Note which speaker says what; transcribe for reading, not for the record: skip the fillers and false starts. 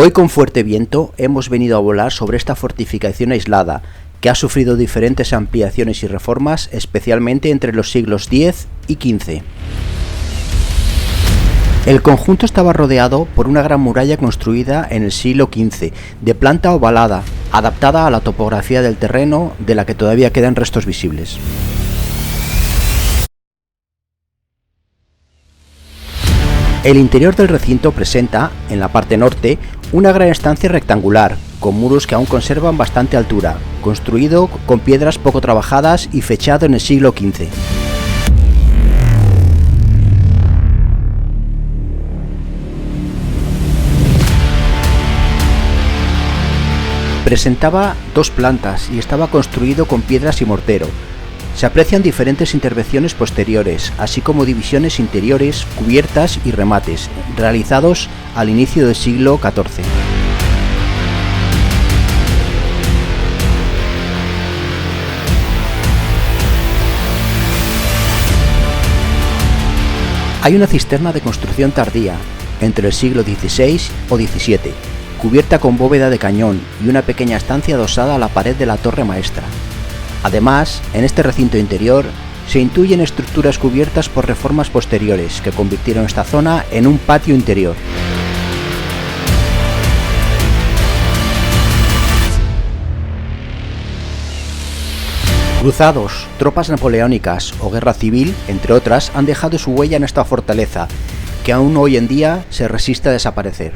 Speaker 1: Hoy con fuerte viento hemos venido a volar sobre esta fortificación aislada, que ha sufrido diferentes ampliaciones y reformas, especialmente entre los siglos X y XV. El conjunto estaba rodeado por una gran muralla construida en el siglo XV, de planta ovalada, adaptada a la topografía del terreno, de la que todavía quedan restos visibles. El interior del recinto presenta, en la parte norte, una gran estancia rectangular, con muros que aún conservan bastante altura, construido con piedras poco trabajadas y fechado en el siglo XV. Presentaba dos plantas y estaba construido con piedras y mortero. Se aprecian diferentes intervenciones posteriores, así como divisiones interiores, cubiertas y remates, realizados al inicio del siglo XIV. Hay una cisterna de construcción tardía, entre el siglo XVI o XVII, cubierta con bóveda de cañón y una pequeña estancia adosada a la pared de la torre maestra. Además, en este recinto interior se intuyen estructuras cubiertas por reformas posteriores que convirtieron esta zona en un patio interior. Cruzados, tropas napoleónicas o guerra civil, entre otras, han dejado su huella en esta fortaleza, que aún hoy en día se resiste a desaparecer.